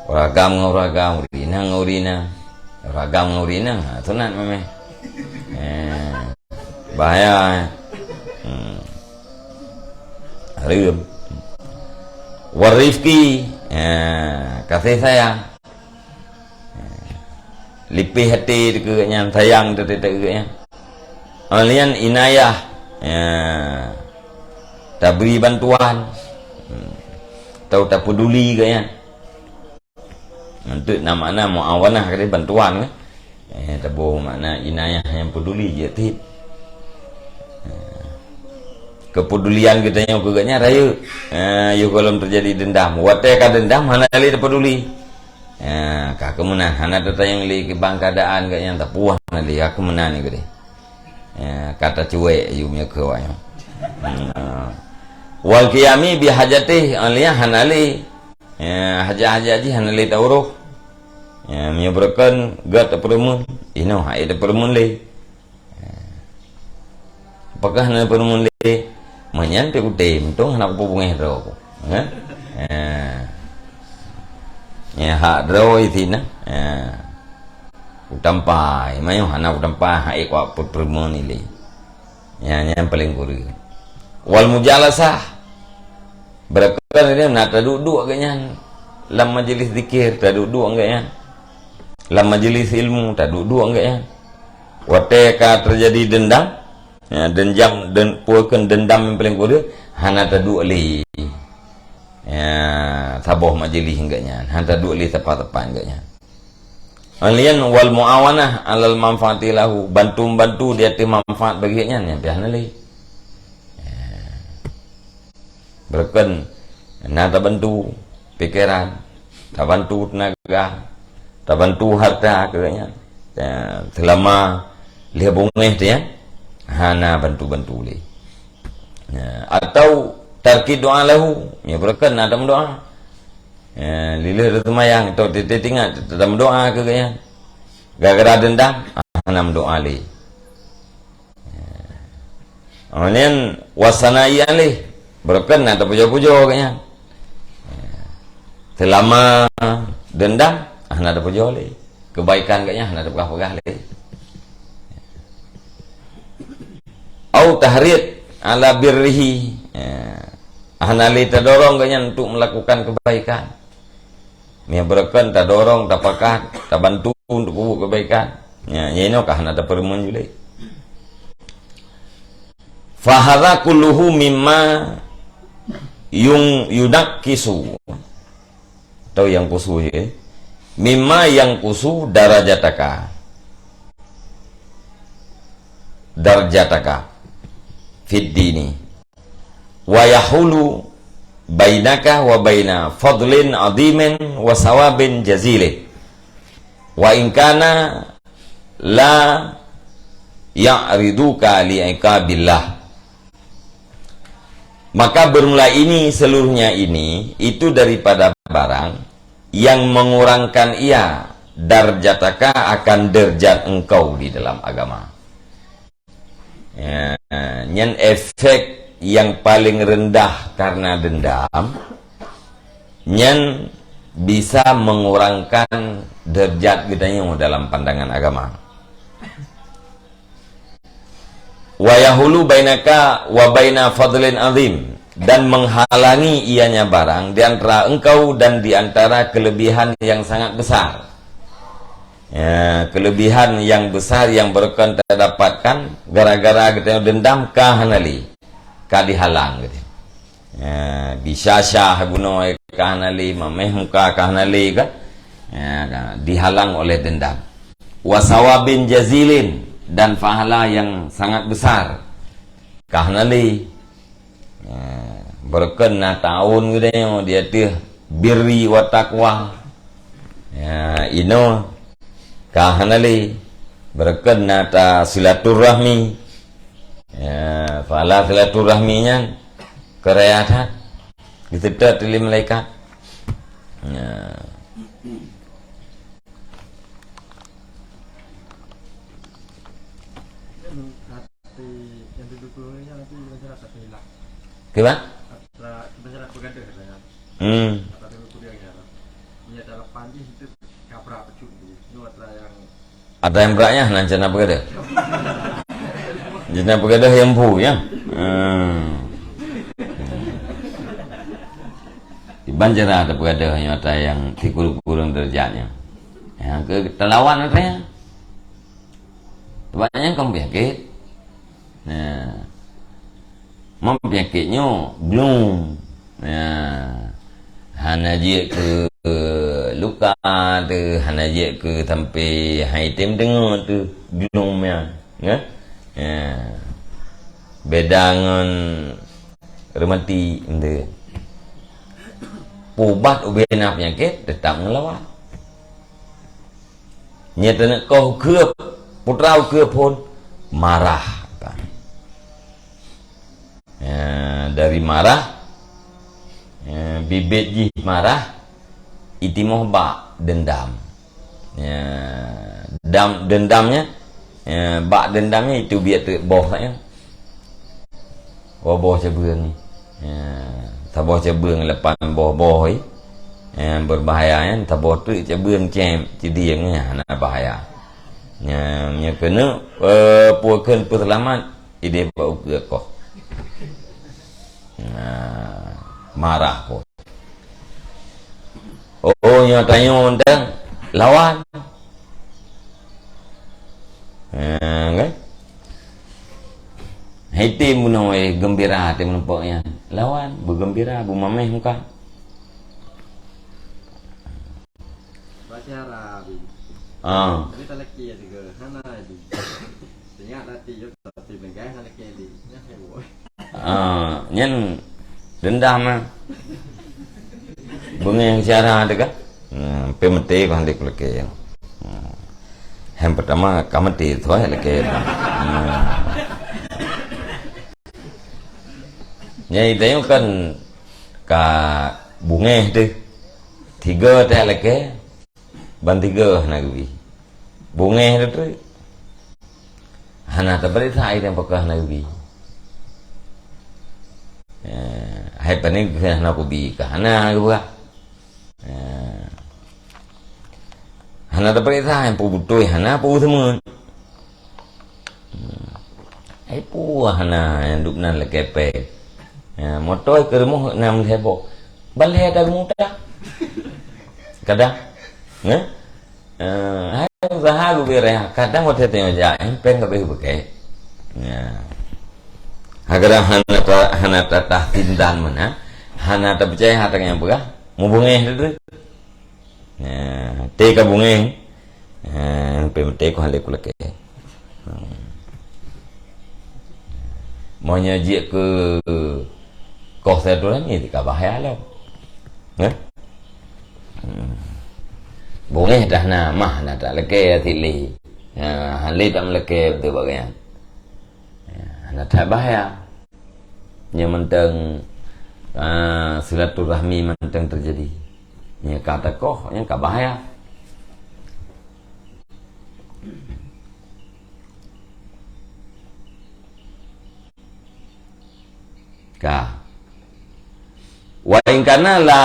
ragam nguragam, urina, ragam ngurina, tu nak mameh. Bahaya. Harum. Warifki, kasih sayang. Lipih hati dekatnya, sayang dekatnya. Alian inayah, tak beri bantuan, tahu tak peduli kaya. Untuk nama muawanah kata bantuan kan. Tak boh makna inayah yang peduli je tip. Kepedulian kita yang kegaknya raya. You kalau terjadi dendam, wateka dendam mana kali tak peduli. Kak kemenang, anak tertayang li kebang keadaan kayaknya tak puas nanti aku menang ni gede. Kata cuek you punya kawan. Wal qiyami bi hajatih aliyah hanali. Haji hanali tauruh. Menyebabkan gat permun. Ino hai ada permun le. Apakah na permun le? Manyan te kutem tong anak pupungeh ro. Hak draw itu na, utampai, mayu anak utampai hak ikut pertemuan ini, yang paling gurih. Wal mujalasah, berkata dia nak duduk agaknya, lam majlis zikir tak duduk agaknya, lam majlis ilmu tak duduk agaknya. Wateka terjadi dendam, dendam yang paling gurih, anak tak duduk li. Taboh majlis enggaknya, hantar duk li tepat-tepat enggaknya. Alian wal muawanah alal manfaati lahu, bantu dia ti manfaat baginya yang pian li. Berken nak bantu pikiran, tak bantu tenaga, tak bantu harta kegaknya. Selama lihat bungeh dia, hana bantu li. Atau tarki doa lahu, ya berken ada doa. Lila temayang atau tinggal dalam doa ke gaya. Gara-gara dendam, anam doa li. Kemudian wasanai ali, berken atau pujo-pujo kayaknya. Selama dendam, ada pujo li. Kebaikan kayaknya ada pegah-pegah li. Au tahrid ala birrihi. Hanali terdorong kayaknya untuk melakukan kebaikan. Dia berken tak dorong, tak pakat, tak bantu untuk buat kebaikan. Ini kah ada permun juga. Fahadha kulluhu mimma yunakkisu. Tahu yang kusu ya? Mimma yang kusu darajataka. Darjataka fid dini. Wa yahulu bainaka wa baina fadlin adimin wa sawabin jazilin wa in kana la ya'riduka li'ikabillah. Maka bermula ini seluruhnya ini itu daripada barang yang mengurangkan ia darjataka akan derajat engkau di dalam agama. Nyen efek yang paling rendah karena dendam, yang bisa mengurangkan derajat kita dalam pandangan agama. Wa yahulu bainaka wa baina fadlin azim, dan menghalangi ianya barang di antara engkau dan di antara kelebihan yang sangat besar. Kelebihan yang besar yang berken terdapatkan gara-gara kita dendam kahanali. Dihalang gitu. Bisa syah guna kahanali, mameh muka kahanali kan, dihalang oleh dendam. Wasawabin jazilin, dan pahala yang sangat besar kahanali. Berkena tahun gitu dia tuh birri wa taqwa. Ino kahanali berkena ta silaturahmi. Pahala silaturahminya kerayatan ditedak oleh malaikat. Gimana? Sebenarnya aku gaduh ya. Tapi aku dia ya. Ini adalah panji itu kapra pecuk itu adalah yang Ada yang beratnya nancana begitu. Jana begitu yang bu ya. Di Banjar ada begitu yang ada yang dikurung derajatnya. Yang ke telawan katanya. Banyak kamu penyakit. Nah, mau penyakitnya belum. Nah, hana je ke luka tu, hana je ke sampai item dengar tu belum ya. Ya. Beda dengan remati ente. Ubat ubena penyakit tetap ngelawan. Nyata kau ke putra ke pun marah. Dari marah, bibit ji marah, itimoh bak dendam. Dendamnya, bak dendamnya itu biar boh saya. Boh ceburang ni. Taboh ceburang lepas boh berbahaya kan. Taboh tu ceburang cediang ni nak bahaya. Nya kena puakan perselamat ide bau ke kau. Marah pun. Oh yang tanya undang lawan. Kan? Hati munoi gembira hati menumpaknya. Lawan bergembira bumameh muka. baca Arabi. Tapi tak lagi ya juga. Hana di. Ternyata nanti yo tapi bengkai hana lagi di. Nya heboh. Nyen dendam ah. Bunga yang cara ada kan? Pemete kan dek leke. Yang pertama kamati tu ya leke. Nyai tengok kan ka bunga tu 3 tak leke. Ban 3 nak pergi. Bunga tu hana tak beri thai yang pakah nak pergi. Hai panik hana ko bi ka hana ko ba. Hana tak beri thai pu butoi hana pu semua. Hai pu hana yang dupnan lekepe. Motoi ke rumah nam hebo. Balai ada muda. Kadang hai usaha gue beri kadang waktu tengok jalan peng ke bekai. Agar hana tatah tindan mana, hana tak percaya hati yang berah, mau bunga itu, teka bunga, pemtek hal itu lagi. Mau nyajik ke kau saya tu ni, tidak bahaya lah. Bunga dah nama, hana tak lagi tili, hal itu tak lagi betul bagian. Hana tak bahaya. Yang mentang silaturahmi mentang terjadi. Yang kata koh, yang tak bahaya. Ka. Wa in kana la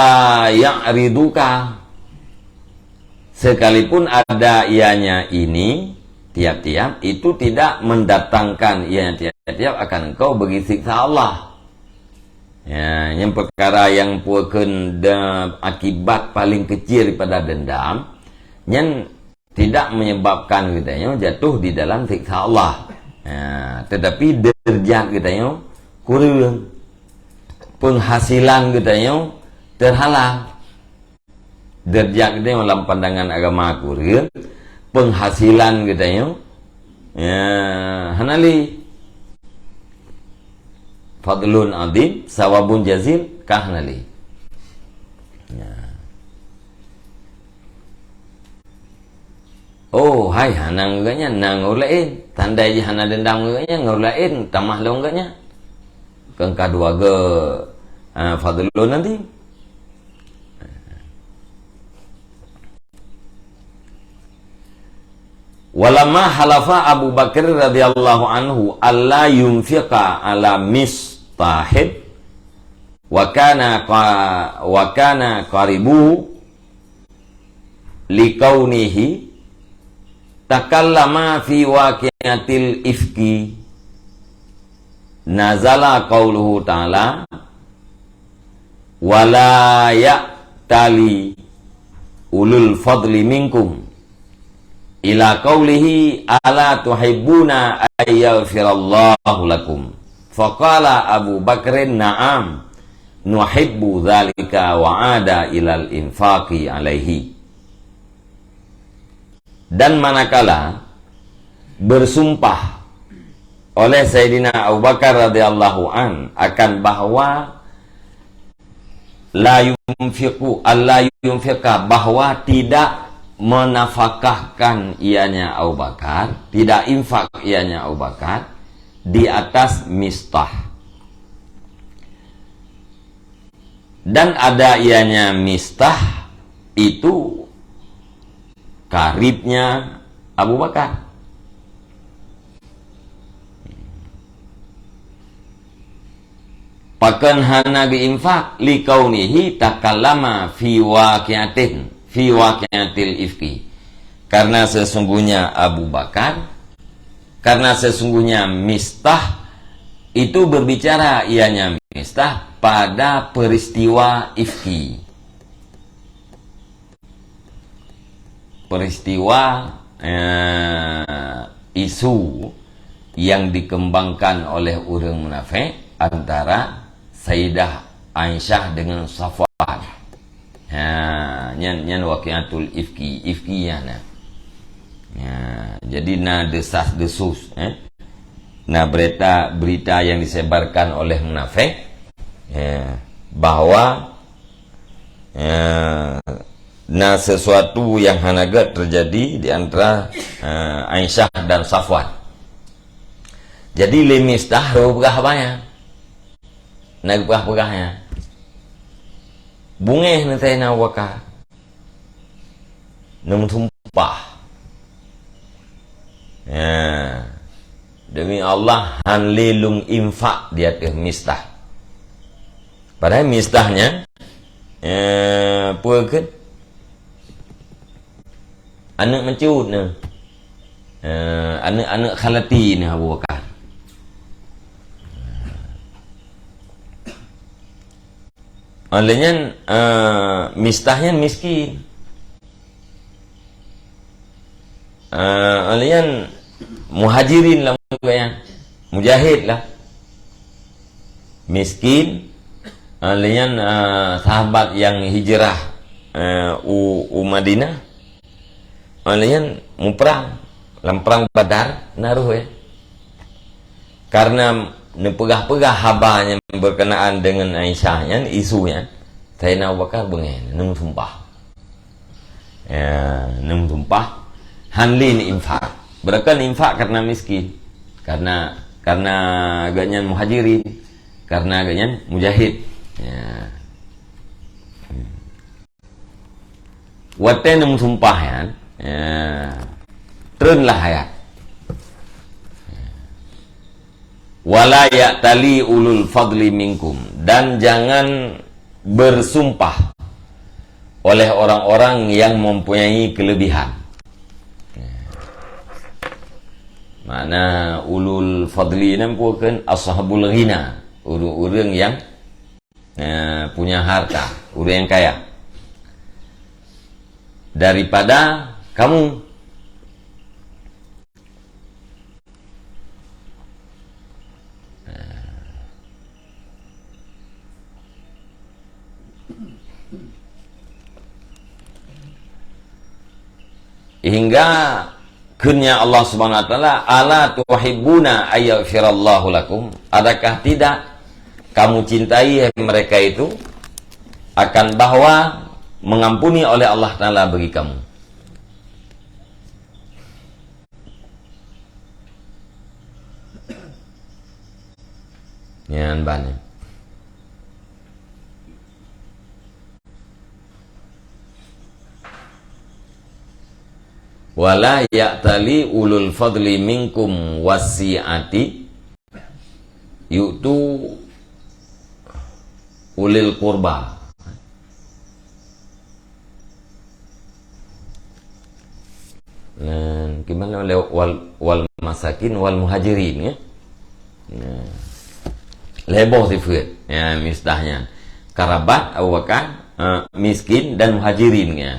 ya'riduka. Sekalipun ada ianya ini tiap-tiap itu tidak mendatangkan ianya tiap-tiap akan engkau bagi siksa Allah. Ya, yang perkara yang puakan akibat paling kecil daripada dendam, yang tidak menyebabkan katanya jatuh di dalam siksa Allah. Ya, tetapi derajat katanya kurang, penghasilan katanya terhalang. Derajat katanya dalam pandangan agama kurang, penghasilan katanya ya hanali. Fadlun adim, sawabun jazil, kahnali. Ya. Oh, hai hana nganya nang ulain, tandai je hana dendam nganya ngulain, tamah lo nganya. Kang kadua ge fadlun adim. Walamma halafa Abu Bakar radhiyallahu anhu alla yunfiqa ala mistahid wa kana qaribu liqaunihi takallama fi waqi'atil ifki nazala qauluhu ta'ala wala ya'tali ulul fadli minkum ila qaulihi ala tuhibbuna ayyaghfirallahu lakum faqala Abu Bakrin na'am nuhibbu dzalika wa ada ilal infaqi alaihi. Dan manakala bersumpah oleh Sayyidina Abu Bakar radhiyallahu an akan bahwa la yunfiqa, bahwa tidak menafkahkan ianya Abu Bakar, tidak infak ianya Abu Bakar di atas Mistah, dan ada ianya Mistah itu karibnya Abu Bakar. Pakan hana infak liqaunihi takallama fi waqi'atil ifki, karena sesungguhnya Abu Bakar, karena sesungguhnya Mistah itu berbicara ianya Mistah pada peristiwa ifki, peristiwa isu yang dikembangkan oleh orang munafik antara Sayyidah Aisyah dengan Safwan. Nyan waqi'atul ifki yana. Jadi desas-desus nah berita yang disebarkan oleh munafik bahwa nah sesuatu yang hanaga terjadi di antara Aisyah dan Safwan. Jadi limistah rubah banyak. Nagpah-pagahnya bungeh na tayo na waka namtumpah demi Allah hanlilung infak dia ke Mistah, padahal Mistahnya puaket anak mencut na anak khalati na Abu Bakar. Olehnya Mistahnya miskin, olehnya muhajirin lah, mujahid lah, miskin, olehnya sahabat yang hijrah Madinah, olehnya muperang, perang Badar naruh karena nepegah-pegah habanya berkenaan dengan Aisyahnya, isunya Sayyidina Abu Bakar bengen nung tumpah hanlin infak, berakan infak karena miskin, karena agaknya muhajirin, karena agaknya mujahid waten nung tumpah terunlah hayat wala ya'tali ulul fadli minkum, dan jangan bersumpah oleh orang-orang yang mempunyai kelebihan. Mana ulul fadli ini bukan ashabul ghina, orang yang punya harta, orang yang kaya, daripada kamu. Hingga kunnya Allah Subhanahu wa taala, ala tuhibbuna ayyaghfirallahu lakum, adakah tidak kamu cintai mereka itu akan bahwa mengampuni oleh Allah taala bagi kamu. Yan banyak. Wala ya'tali ulul fadli minkum wasi'ati yu'tu ulil qurba. Dan gimana wal masakin wal muhajirin ya. Nah, leboh sifat ya misdahnya. Karabat awakan miskin dan muhajirin ya.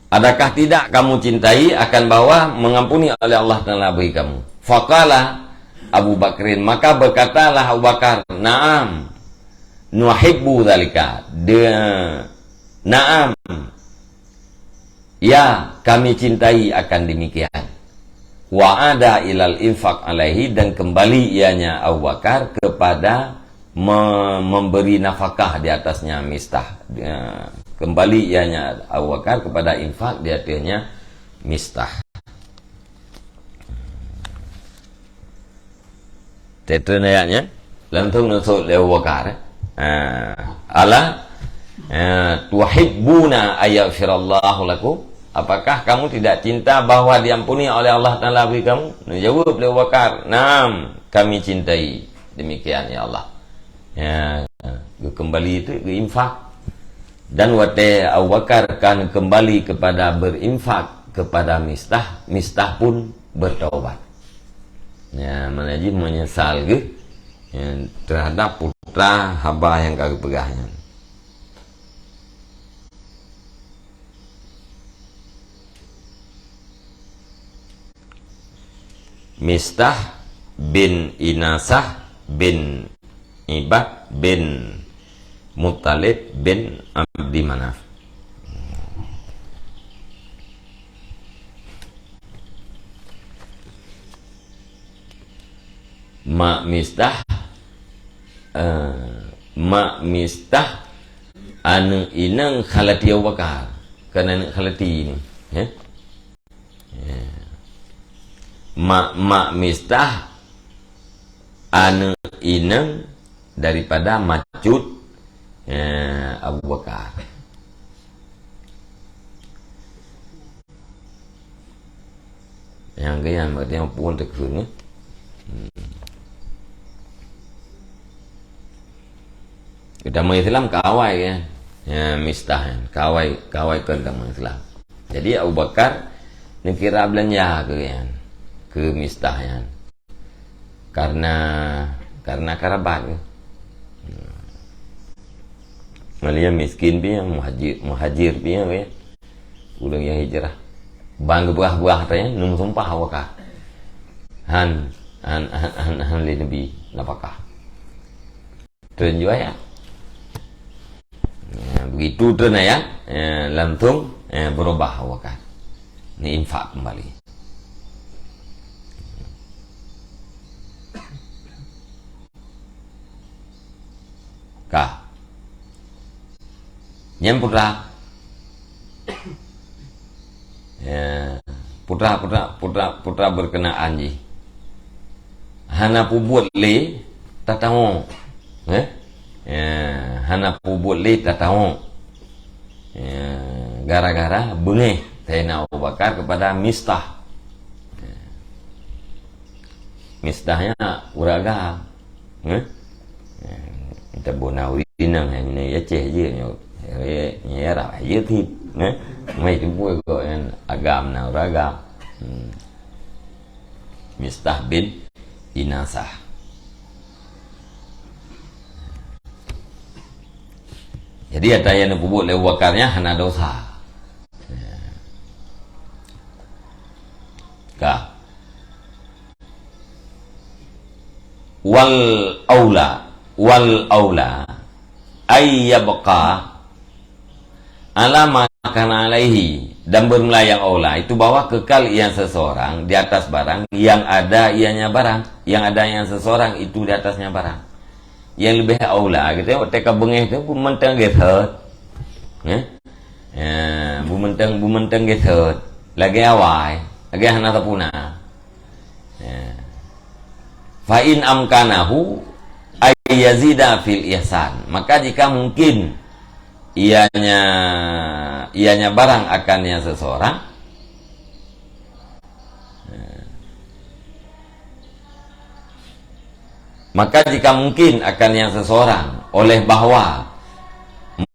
Adakah tidak kamu cintai akan bahwa mengampuni oleh Allah Ta'ala bagi kamu? Faqala Abu Bakrin, maka berkatalah Abu Bakar, na'am nuhibbu dzalika. Na'am, ya kami cintai akan demikian. Wa ada ilal infaq alaihi, dan kembali ianya Abu Bakar kepada memberi nafkah di atasnya mistah. Kembali ianya Abu Bakar kepada infak di atasnya mistah. Itu ayatnya. Langsung nusuk Abu Bakar. Ala tuhibbuna ayaghfirallahu lakum. Apakah kamu tidak cinta bahwa diampuni oleh Allah Ta'ala bagi kamu? Jawab Abu Bakar, "Naam, kami cintai." Demikian ya Allah. Ya, kembali itu ke infak. Dan wate Abu Bakar kan kembali kepada berinfak kepada mistah, mistah pun bertaubat. Ya, menajib menyesal ke ya, terhadap putra hamba yang kagak pegahnya. Mistah bin Inasah bin Ibad bin Muttalib bin Abdi Manaf. Mak Mistah anu inang khalati Abu Bakar, karena khalati ini ya. Mak Mistah anu inang daripada macut Abu Bakar. Yang gaya berarti yang pun tekun ya. Kita Islam kawai ya. Ya mistah kawai kan dalam Islam. Jadi Abu Bakar ni kira belanja ke mistah ya. Karena karabat ya. Malia miskin pi yang muhajir pi ya. Ulang yang hijrah. Bang buah-buah tanya nung sumpah Bakar. Han li nabi napakah. Tunjuk ya. Begitu tu ya, langsung berubah Bakar. Ini infak kembali. Kah? Yang putra berkenaan ji. Hana pubut le tatau. Hana pubut le tatau. Gara-gara bengeh Sayyidina Abu Bakar kepada Mistah. Mistahnya uraga. Kita bonawi dinang ini ya ceh je ya ra ya thịt mấy cái buổi gọi agam nào ragam. Mistah bin Inasah. Jadi ada yang bubuk oleh Abu Bakarnya hana dosa. Kah? Wal aula ayyabqa ala makan alaihi, dan bermelayang aula itu bahwa kekal ia seseorang di atas barang yang ada ianya barang, yang ada yang seseorang itu di atasnya barang. Yang lebih aula gitu ya, teka bengeh itu bumenteng gitu ya, bumenteng gitu lagi awai lagi hana tapuna ya. Fa in amkanahu ayyazida fil ihsan, maka jika mungkin ianya barang akannya seseorang Maka jika mungkin akan yang seseorang oleh bahwa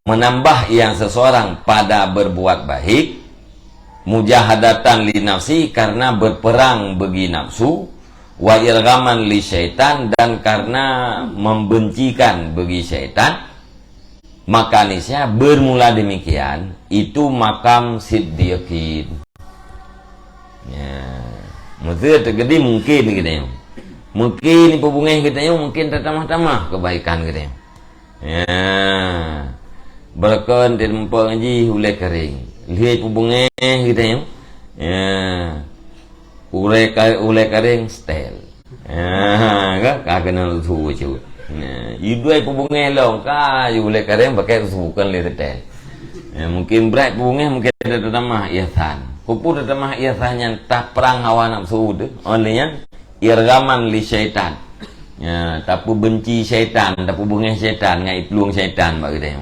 menambah yang seseorang pada berbuat baik, mujahadatan li nafsi, karena berperang bagi nafsu, wa irghaman li syaitan, dan karena membencikan bagi syaitan, maka niscaya bermula demikian itu makam siddiqin. Ya, maksudnya terjadi mungkin gitu. Mungkin hubungan kita mungkin tertamah-tamah kebaikan gitu. Ya, berkon dan mumpung ngaji ulai kering. Lihat hubungan kita ya. Ulai kering style. Kak kenal tu cu. Ibu hubungan long ka ulai kering pakai bukan lihat style. Mungkin berat hubungan mungkin tertamah ihsan. Kupu tertamah ihsannya tak perang hawa nafsu tu. Olehnya irgaman li syaitan. Ya, tapu benci syaitan, tapu bunga syaitan, ngai peluang syaitan bagi dia.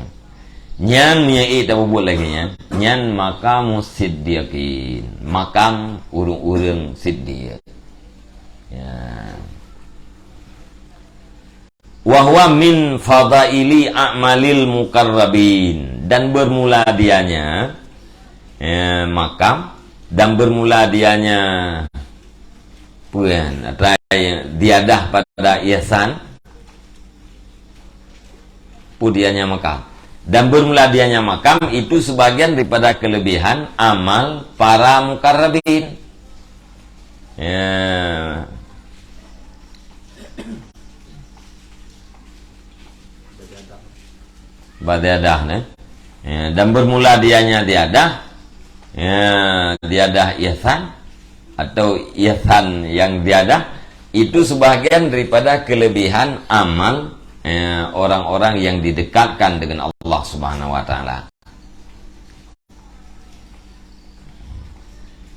Nyan nyai tapu buat lagi nyan makam siddiqin, makam urung-urung siddiq. Ya. Wa huwa min fadaili a'malil muqarrabin, dan bermula dianya makam, dan bermula dianya puan diadah pada ihsan pudianya makam, dan bermula dianya makam itu sebagian daripada kelebihan amal para mukarrabin. Ya. Badiadah ya, dan bermula dianya diadah diadah ihsan atau ihsan yang diadah itu sebahagian daripada kelebihan amal orang-orang yang didekatkan dengan Allah Subhanahu wa taala.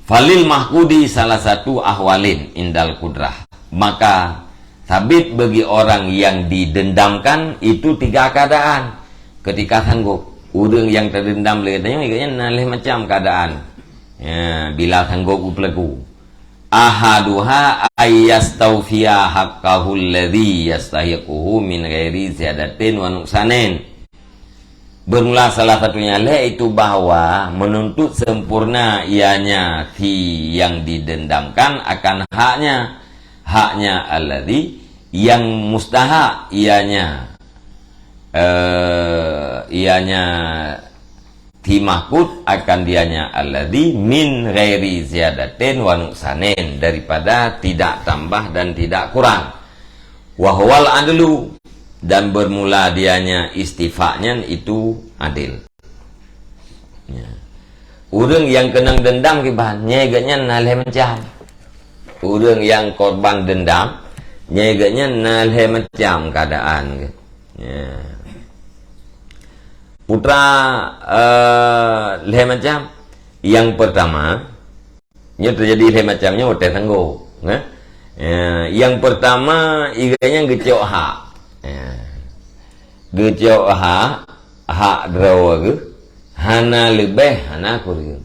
Falil mahkudi salah satu ahwalin indal kudrah, maka sabit bagi orang yang didendamkan itu tiga keadaan ketika sanggup. Orang yang terdendam katanya nalih macam keadaan bila sanggup pelaku. Ahaduha ayyastawfiya haqqahu alladhi yastahiquhu min ghairi ziyadatin wa nuqsanin. Bermula salah satunya yaitu bahwa menuntut sempurna ianya si yang didendamkan akan haknya alladhi yang mustahak ianya timahkut akan dianya alladhi min ghairi ziyadatin wa nuqsanin, daripada tidak tambah dan tidak kurang. Wa huwal adlu, dan bermula dianya istifaknya itu adil. Ya. Orang yang kena dendam kibahan nyeganya nalih macam. Orang yang korban dendam nyeganya nalih macam keadaan. Ya. Putra leh macam yang pertama nya terjadi leh macamnya hotel tangguh yang pertama iganya gecok hak gecok hak drawa ke hana lebih hana kurang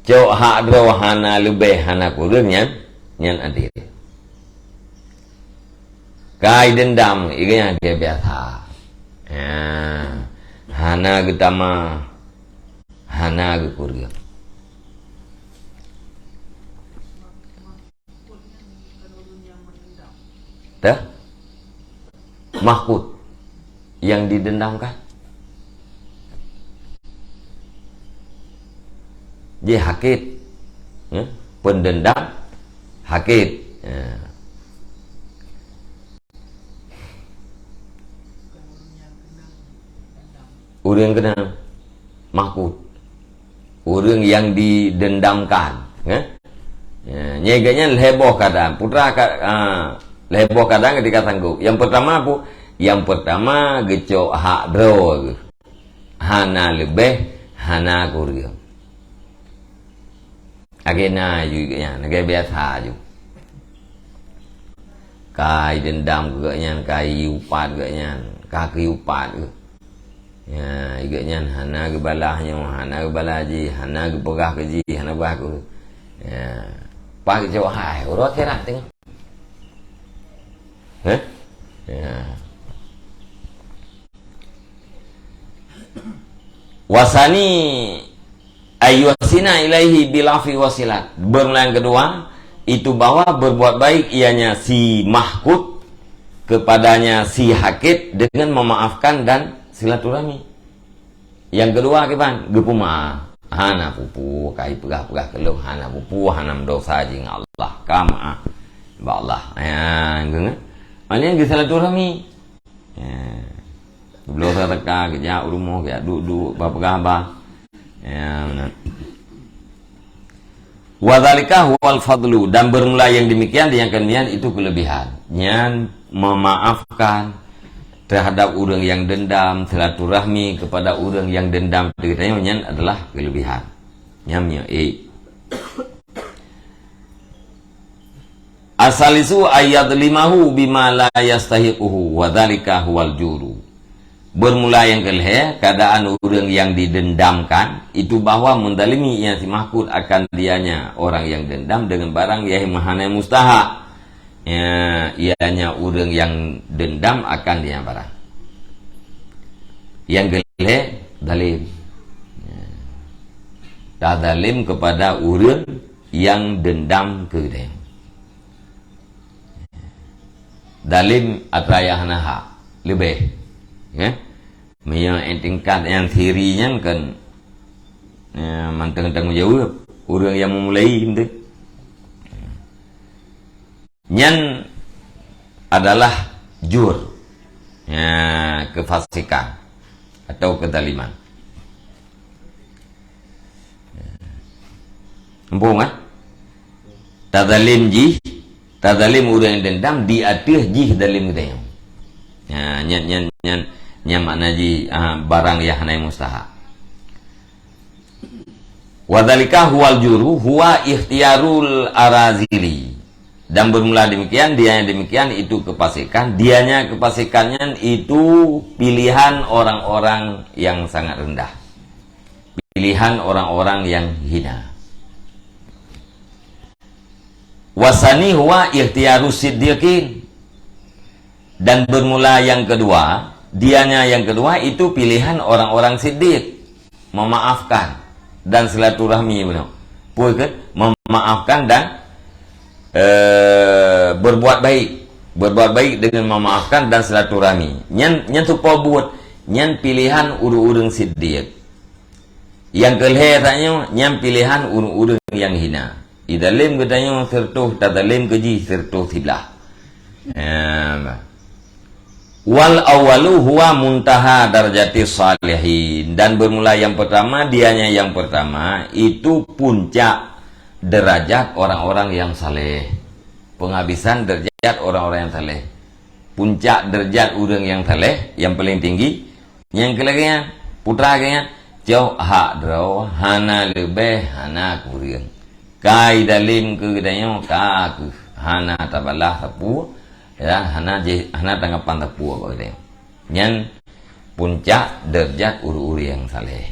cok hak drawa hana lebih hana kurang nyan adil kai dendam iganya dia biasa. Hana getama hana gekurga dah mahkut yang didendamkan dia hakit pendendam hakit orang kena mahkut, orang yang didendamkan nyeganya leboh keadaan putra leboh keadaan ketika sanggup. Yang pertama apa? Yang pertama gecok hak draw hana lebih hana kurang agena juga naga biasa juga kai dendam juga kai upat juga kaki upat juga. Ya, igaknya hana ke balahnya, hana ke balaji, hana ke pegah ke ji, hana ke baku. Ya, pak jauh hai, urut kira tengok. Ya. Wasani ayyusina ilaihi bilafi wasilat. Bermula yang kedua itu bahwa berbuat baik ianya si mahkut kepadanya si hakit dengan memaafkan dan silaturahmi. Yang kedua kipan gepuma hana pupu kai pegah-pegah keluh hana pupu hana dosa jing Allah kama ba Allah ya ngeng malin ge silaturahmi ya belum terka kerja rumah kayak duduk bapegah ba ya benar. Wadzalika huwal fadlu, dan bermula yang demikian yang kemudian itu kelebihan. Nyan memaafkan terhadap orang yang dendam, silaturahmi kepada orang yang dendam dengannya nyan adalah kelebihan. Nyamnya Asalisu ayat limahu bima la yastahiquhu wadzalika huwal juru. Bermula yang kelih keadaan orang yang didendamkan itu bahwa mendalimi ia si mahkut akan dianya orang yang dendam dengan barang yang mahana mustahak. Ya, ianya orang yang dendam akan dia barang. Yang kelih dalim. Ya. Dah dalim kepada orang yang dendam ke dia. Dalim atrayahanaha lebih. Ya. Yang tingkat yang thirinya kan ya, manteng-teng jawab orang yang memulai itu. Nyan adalah jur ya, kefasikan atau kedaliman. Empung kan? Tadalim jih, tadalim orang yang dendam diatih jih dalim kita. Ya, nyan makna ji barang yang hanai mustahak. Wadzalika huwal juru huwa ikhtiyarul arazili. Dan bermula demikian, dia yang demikian itu kefasikan, dianya kefasikannya itu pilihan orang-orang yang sangat rendah. Pilihan orang-orang yang hina. Wasani huwa ikhtiyarus siddiqin. Dan bermula yang kedua, dianya yang kedua itu pilihan orang-orang siddiq, memaafkan dan silaturahmi benar. Puikan memaafkan dan berbuat baik dengan memaafkan dan silaturahmi. Nyan tu buat nyan pilihan urang siddiq. Yang kelih tanya nyan pilihan urang yang hina. Idalim katanya sertuh tadalim keji sertuh silah. Wal awalu huwa muntaha darajati salihin. Dan bermula yang pertama, dianya yang pertama itu puncak derajat orang-orang yang saleh. Penghabisan derajat orang-orang yang saleh. Puncak derajat orang yang saleh yang paling tinggi. Yang kelaganya putra kaya jauh hak draw hana lebih hana kurang. Kai dalim ke gedanya ka ke hana tabalah tapu. Ya, hana tanggapan tapu apa gitu. Nyan puncak derajat uri-uri yang saleh.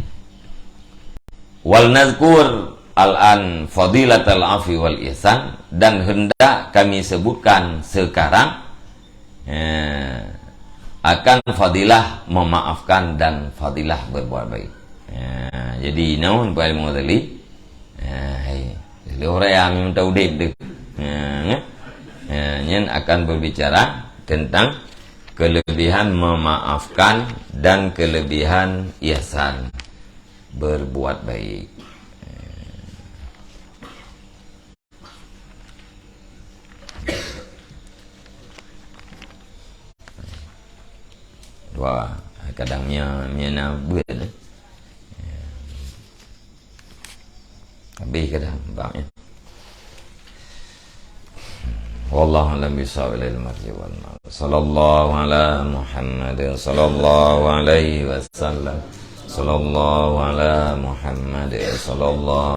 Wal nazkur al-an fadilatul afi wal ihsan, dan hendak kami sebutkan sekarang akan fadilah memaafkan dan fadilah berbuat baik. Jadi naon pada mengadili orang yang minta udip dek. Nyen akan berbicara tentang kelebihan memaafkan dan kelebihan ihsan berbuat baik. Wah, kadangnya mina buat habis kadang bangnya. Wallahu a'lam bishawab. Sallallahu ala Muhammad sallallahu alaihi wasallam. Sallallahu ala Muhammad sallallahu